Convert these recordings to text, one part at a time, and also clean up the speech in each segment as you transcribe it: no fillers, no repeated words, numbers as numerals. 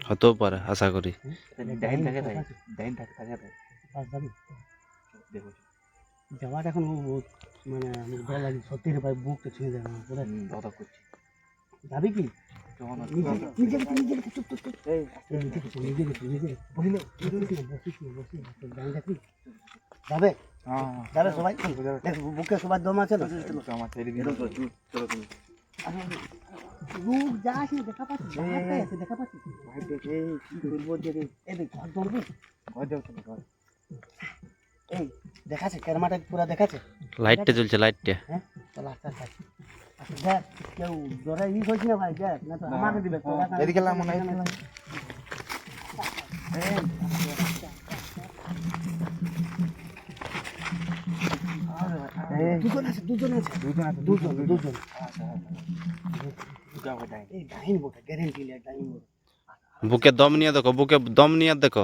হতেও পারে আশা করি। যাওয়াটা এখন মানে ভয় লাগে সত্যি রে ভাই, বুকটা ছুঁয়ে যাবে যাবি কি যাবে যাবে সবাই বুকে সবার দম আছে না? যাস দেখা পাচ্ছি দেখা পাচ্ছি এই দেখাচ্ছে ক্যামেরাটা পুরো দেখাচ্ছে, লাইটটা জ্বলছে লাইটটা। হ্যাঁ চলো আস্তে আস্তে দেখ কেউ জ্বরে ই হয়েছে না ভাই, দেখ না তো আমাকে দিবে এদিকে দুজন আছে এই ডাইন বোটা গ্যারেন্টি লে ডাইন বোটা বুকে দম নিয়ে দেখো, বুকে দম নিয়ে দেখো।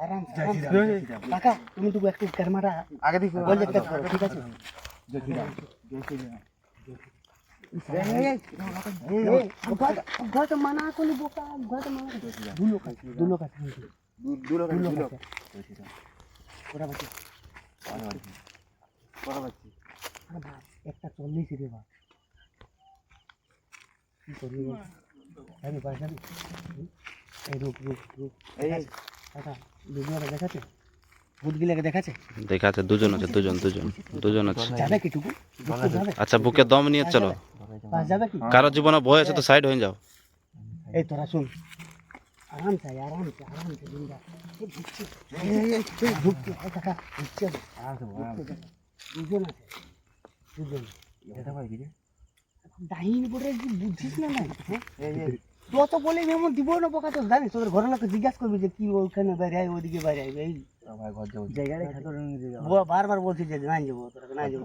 আরাম কাকা তুমি তো একটু ক্যামেরা আগে দিকে বলে দেখতে পারো, ঠিক আছে? ঘরটা মানা করলি বোকা, ঘরটা মানা দুলো কাছে ওরা বাচ্চা একটা 40 রে বা কি করবি আমি বাজাবি এই রুক এই কাকা দুজনে দেখাচ্ছে বুটগুলোকে দেখাচ্ছে দুজন আছে দুজন আছে। যাবে কিটুকু যাবে? আচ্ছা বুকে দম নিয়ে চলো, পাস যাবে কি? কারো জীবনে ভয় আছে তো সাইড হয়ে যাও। এই তোরা শুন আরাম চাই জিন্দা ঢুকছে কাকা ঢুকছে দুজন আছে এটা ভাই কি ডাইনি বলে কি বুঝছিস না নাই? হ্যাঁ তো বলে এমন দিব না বোকা, তো জানিস তোদের ঘরের লোক জিজ্ঞাসা করবি যে কি ওখানে বাইরে আয় ওইদিকে বাইরে আয় এই জায়গাটা বারবার বলছি যে নাই যাবো তোরা নাই যাবো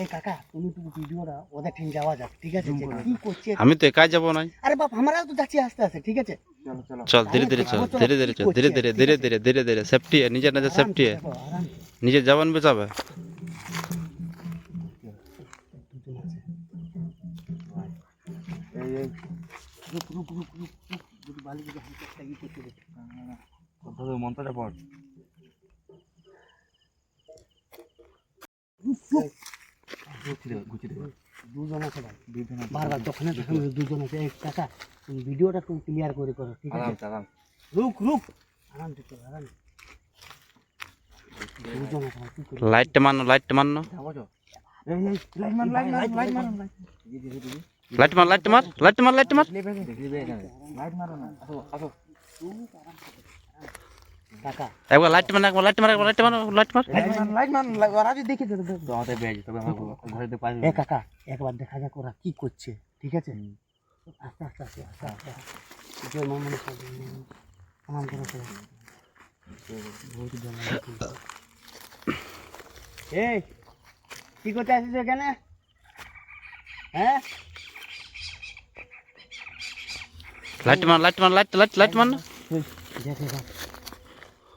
এই কাকা তুমি তো ভিডিওটা ওদের ঠিক যাওয়া যাক, ঠিক আছে? কি করছে আমি তো একাই যাবো না। আরে বাপ আমরাও তো যাচ্ছি আস্তে আস্তে, ঠিক আছে? চল ধীরে ধীরে চল, ধীরে সেফটি নিজের সেফটি নিজের জবান বেচাবে। মন্ত্রটা পড় দুজন আছে ভাই, বারবার দোকানে দুজন আছে। এই কাকা তুমি ভিডিওটা একটু ক্লিয়ার করে করো, ঠিক আছে? রুক আরাম দিতে আরাম দুজন আছে কি করব? লাইটটা মানো লাইট মার কাকা একবার লাইট মার এ কাকা একবার দেখা যাক ওরা কি করছে, ঠিক আছে? আস্তে আস্তে জয় মা মনে আরাম করো এই কি করতে আসিস এখানে? হ্যাঁ লাইট মার না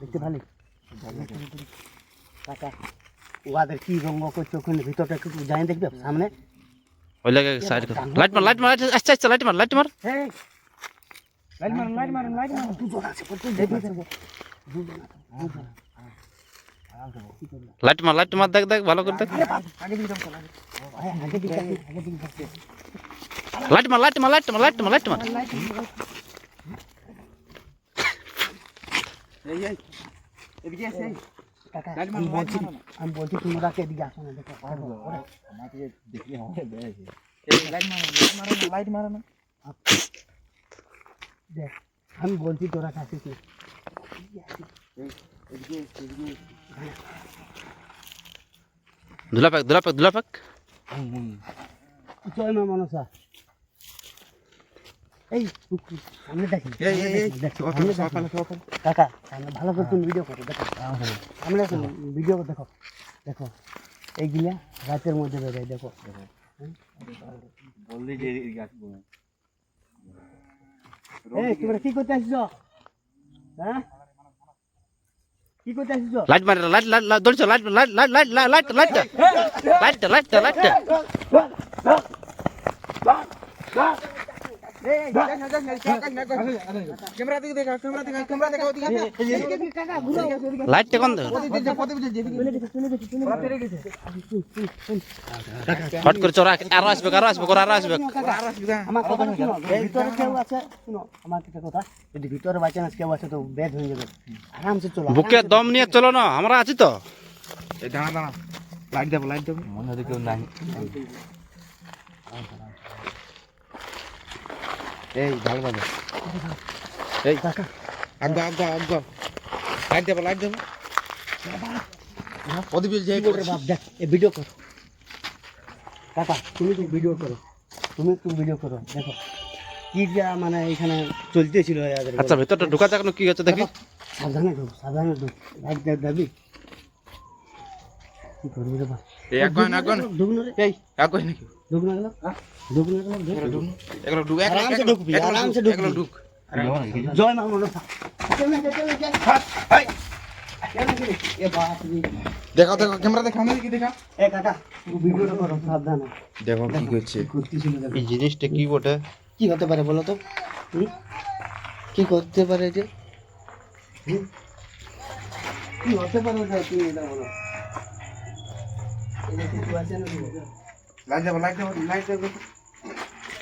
দেখতে ভালো কাকা ওদের কি রঙ করছে ওখানে ভিতরটা একটু যাই দেখবে সামনে ওই লাগে সাইড লাইট মার আচ্ছা লাইট মার লাইট মার দুজন আছে লাইট মার দেখ ভালো করে দেখ। লাইট মার আমি বলছি তোমরা এদিকে আসো না, দেখো লাইট মারো না দেখ আমি বলছি তোরা কাছে কি দুলা পাক জয় মা মনসা। এই সামনে দেখি এই এই এই দেখ, সকালে সামনে দেখি। সকালে সকালে কাকা সামনে ভালো করে তুমি ভিডিও করো দেখো সামনে দেখো ভিডিও দেখো দেখো এইগুলা রাতের মধ্যে বেরোয় দেখো বললি যে এদিকে আসবো এই তোমরা কি করতে আসছো হ্যাঁ কি করতে আসছো লাইট মারে লাইট লাইট লাইট দৌড়ছো light light light light light light light light light camera দিকে দেখা ক্যামেরা দেখা ওদিকে কাকা ঘুরো লাইট কোন দে হট করে চোরা আর আসবে করে আর আসবে আমার কথা শুনো ভিতরে কেউ আছে শুনো আমার একটা কথা যদি ভিতরে বাঁচান কেউ আছে তো ব্যাগ হয়ে যাবে আরামসে চলো বুকে দম নিয়ে চলো না আমরা আছি তো এই দাঁড়া দাঁড়া লাইট দেবো মনে হয় কেউ নাই এই ভালো ভালো এই কাকা আগে লাইট দেবো প্রদীপ যে কি করে বাপ দেখ এই ভিডিও কর কাকা তুমি একটু ভিডিও করো দেখো কি যা মানে এখানে চলতেছিল এদের আচ্ছা ভিতরটা ঢোকা যাক না কি হচ্ছে দেখি সাবধানে ঢুক লাইট দেখ কি করবি রে বাপ এই আগুন ঢুকনো রে এই আগুন নাকি ঢুকনো গেল ঢুকনো গেল এগুলো ঢুক আরামসে ঢুকবি, আরামসে ঢুকবি। এগুলো ঢুক জয় মা মনসা চলে এ বাপ রে দেখো ক্যামেরা দেখা আমি কি দেখা এ কাকা ভিডিওটা করো সাবধানে দেখো কি করছে করতেছিল দেখো। এই জিনিসটা কি বটে কি হতে পারে বলো তো হুম? কি করতে পারে যে হুম? কি হতে পারে যে তুমি এটা বলো এটা কিছু আছে না লাইট দেবো